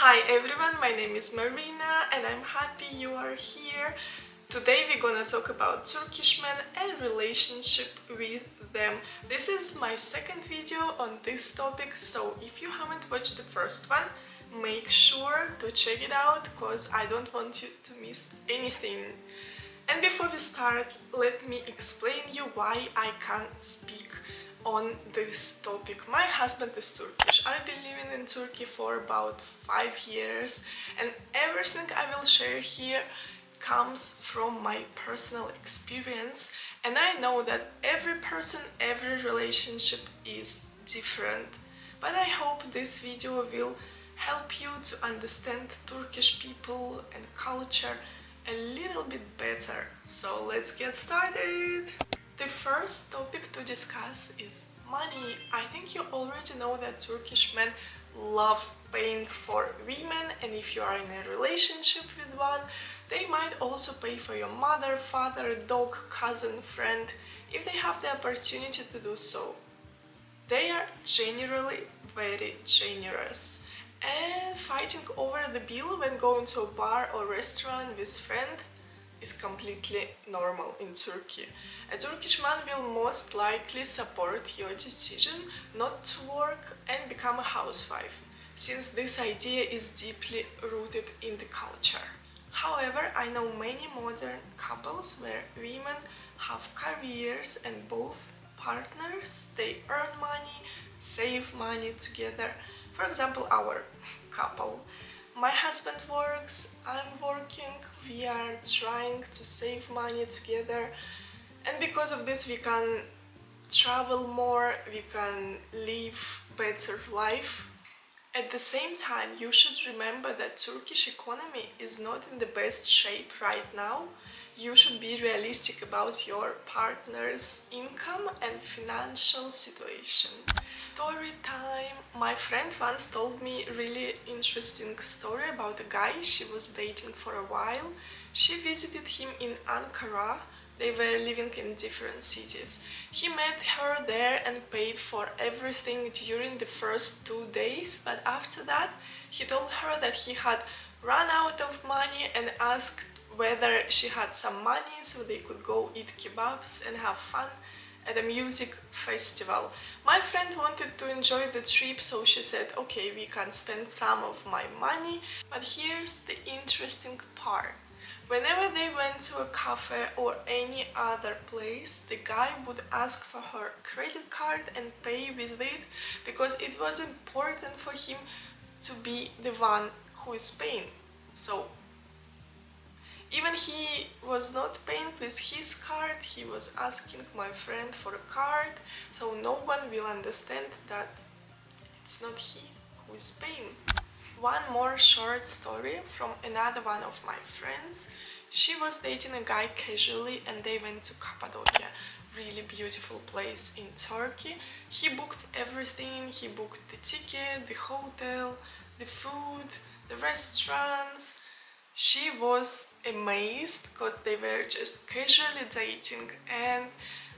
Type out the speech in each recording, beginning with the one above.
Hi everyone, my name is Marina and I'm happy you are here. Today we're gonna talk about Turkish men and relationship with them. This is my second video on this topic, so if you haven't watched the first one, make sure to check it out because I don't want you to miss anything. And before we start, let me explain you why I can't speak on this topic. My husband is Turkish. I've been living in Turkey for about 5 years and everything I will share here comes from my personal experience, and I know that every person, every relationship is different. But I hope this video will help you to understand Turkish people and culture a little bit better. So let's get started! The first topic to discuss is money. I think you already know that Turkish men love paying for women, and if you are in a relationship with one, they might also pay for your mother, father, dog, cousin, friend, if they have the opportunity to do so. They are generally very generous. And fighting over the bill when going to a bar or restaurant with friend is completely normal in Turkey. A Turkish man will most likely support your decision not to work and become a housewife, since this idea is deeply rooted in the culture. However, I know many modern couples where women have careers and both partners, they earn money, save money together. For example, our couple. My husband works, I'm working, we are trying to save money together, and because of this we can travel more, we can live better life. At the same time, you should remember that Turkish economy is not in the best shape right now. You should be realistic about your partner's income and financial situation. Story time. My friend once told me a really interesting story about a guy she was dating for a while. She visited him in Ankara. They were living in different cities. He met her there and paid for everything during the first 2 days, but after that he told her that he had run out of money and asked whether she had some money so they could go eat kebabs and have fun at a music festival. My friend wanted to enjoy the trip, so she said, okay, we can spend some of my money. But here's the interesting part. Whenever they went to a cafe or any other place, the guy would ask for her credit card and pay with it because it was important for him to be the one who is paying. So even he was not paying with his card, he was asking my friend for a card, so no one will understand that it's not he who is paying. One more short story from another one of my friends. She was dating a guy casually and they went to Cappadocia, really beautiful place in Turkey. He booked everything, he booked the ticket, the hotel, the food, the restaurants. She was amazed because they were just casually dating, and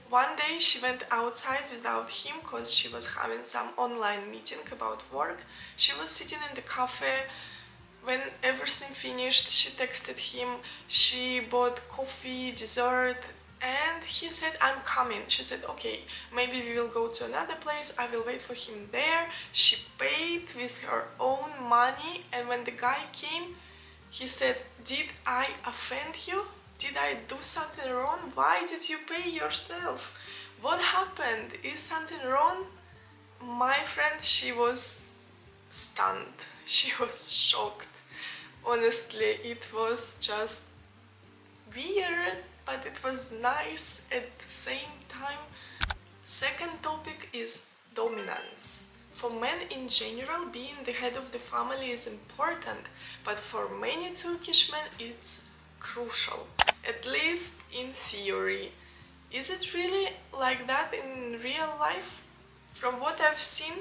one day she went outside without him because she was having some online meeting about work. She was sitting in the cafe. When everything finished, she texted him, she bought coffee, dessert, and he said, I'm coming. She said, okay, maybe we will go to another place, I will wait for him there. She paid with her own money, and when the guy came, he said, did I offend you? Did I do something wrong? Why did you pay yourself? What happened? Is something wrong? My friend, she was stunned. She was shocked. Honestly, it was just weird, but it was nice at the same time. Second topic is dominance. For men in general, being the head of the family is important, but for many Turkish men it's crucial, at least in theory. Is it really like that in real life? From what I've seen,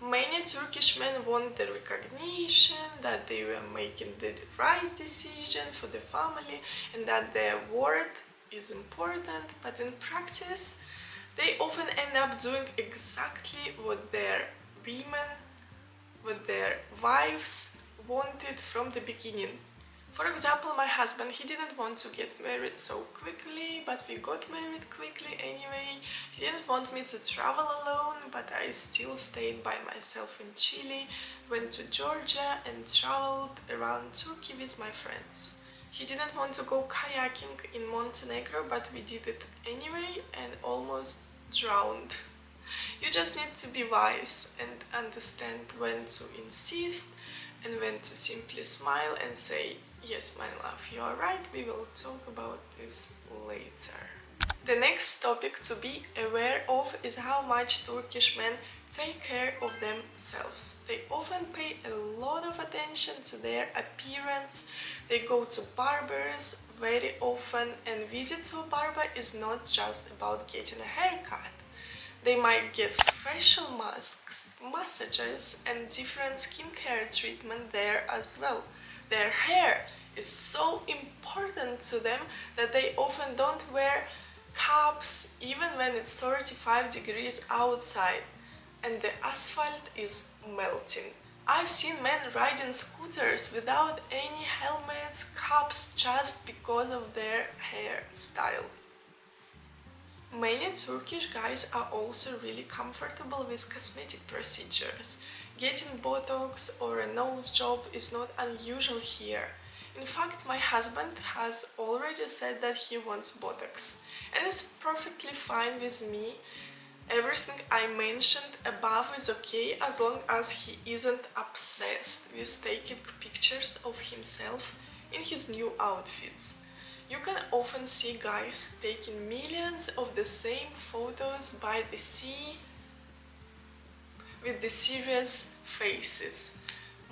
many Turkish men want the recognition that they were making the right decision for the family and that their word is important, but in practice, they often end up doing exactly what their women, what their wives wanted from the beginning. For example, my husband, he didn't want to get married so quickly, but we got married quickly anyway. He didn't want me to travel alone, but I still stayed by myself in Chile, went to Georgia and traveled around Turkey with my friends. He didn't want to go kayaking in Montenegro, but we did it anyway and almost drowned. You just need to be wise and understand when to insist and when to simply smile and say, yes, my love, you are right, we will talk about this later. The next topic to be aware of is how much Turkish men take care of themselves. They often pay a lot of attention to their appearance. They go to barbers very often, and visit to a barber is not just about getting a haircut. They might get facial masks, massages, and different skincare treatment there as well. Their hair is so important to them that they often don't wear caps even when it's 35 degrees outside and the asphalt is melting. I've seen men riding scooters without any helmets, caps, just because of their hairstyle. Many Turkish guys are also really comfortable with cosmetic procedures. Getting Botox or a nose job is not unusual here. In fact, my husband has already said that he wants Botox, and it's perfectly fine with me. Everything I mentioned above is okay as long as he isn't obsessed with taking pictures of himself in his new outfits. You can often see guys taking millions of the same photos by the sea with the serious faces.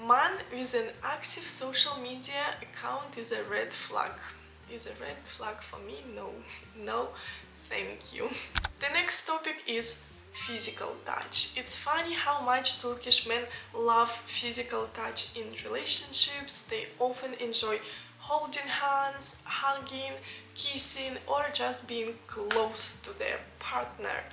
Man with an active social media account is a red flag. Is a red flag for me? No. No, thank you. The next topic is physical touch. It's funny how much Turkish men love physical touch in relationships. They often enjoy holding hands, hugging, kissing, or just being close to their partner.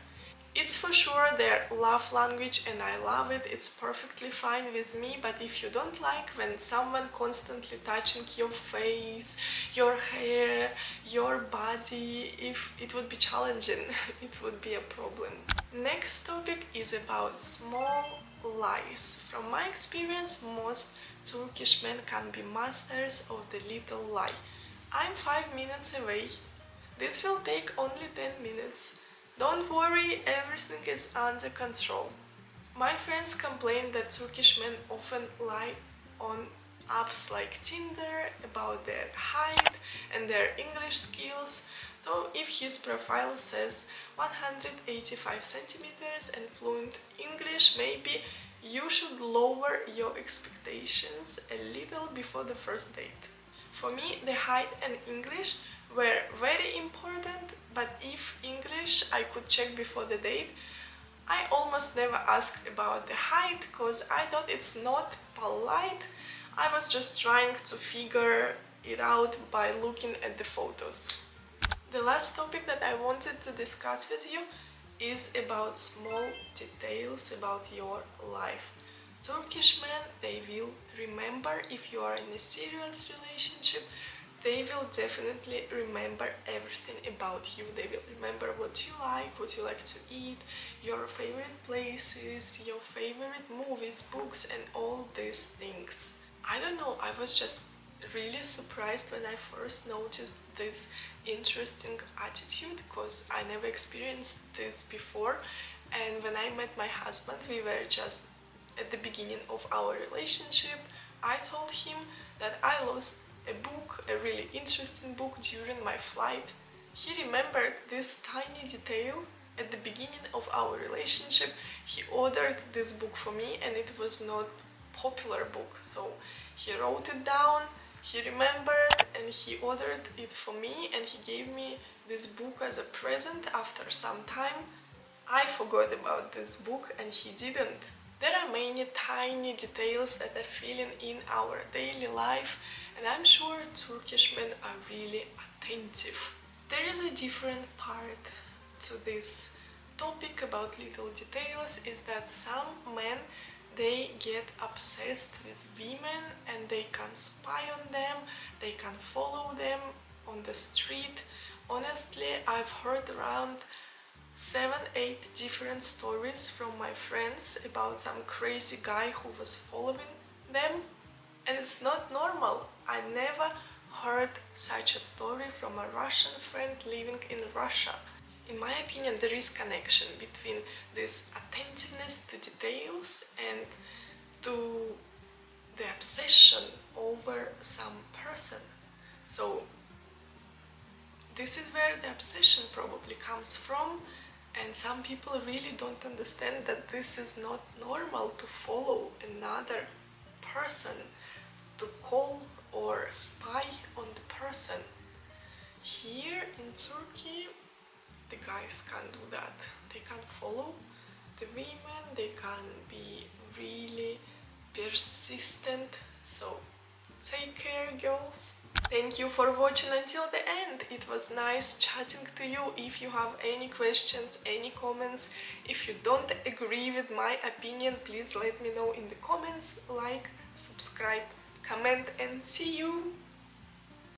It's for sure their love language and I love it, it's perfectly fine with me, but if you don't like when someone constantly touching your face, your hair, your body, if it would be challenging, it would be a problem. Next topic is about small lies. From my experience, most Turkish men can be masters of the little lie. I'm 5 minutes away. This will take only 10 minutes. Don't worry, everything is under control. My friends complain that Turkish men often lie on apps like Tinder about their height and their English skills. So if his profile says 185 centimeters and fluent English, maybe you should lower your expectations a little before the first date. For me, the height and English were very important, but if English I could check before the date, I almost never asked about the height because I thought it's not polite. I was just trying to figure it out by looking at the photos. The last topic that I wanted to discuss with you is about small details about your life. Turkish men, they will remember if you are in a serious relationship. They will definitely remember everything about you. They will remember what you like to eat, your favorite places, your favorite movies, books, and all these things. I don't know, I was just really surprised when I first noticed this interesting attitude because I never experienced this before. And when I met my husband, we were just at the beginning of our relationship. I told him that I lost a book, a really interesting book during my flight. He remembered this tiny detail at the beginning of our relationship. He ordered this book for me and it was not popular book, so he wrote it down, he remembered and he ordered it for me and he gave me this book as a present after some time. I forgot about this book and he didn't. There are many tiny details that are filling in our daily life, and I'm sure Turkish men are really attentive. There is a different part to this topic about little details, is that some men, they get obsessed with women and they can spy on them, they can follow them on the street. Honestly, I've heard around 7-8 different stories from my friends about some crazy guy who was following them, and it's not normal. I never heard such a story from a Russian friend living in Russia. In my opinion, there is connection between this attentiveness to details and to the obsession over some person. So this is where the obsession probably comes from, and some people really don't understand that this is not normal to follow another person, to call or spy on the person. Here in Turkey, the guys can't do that. They can't follow the women, they can be really persistent. So take care, girls. Thank you for watching until the end. It was nice chatting to you. If you have any questions, any comments, if you don't agree with my opinion, please let me know in the comments. Like, subscribe, comment, and see you!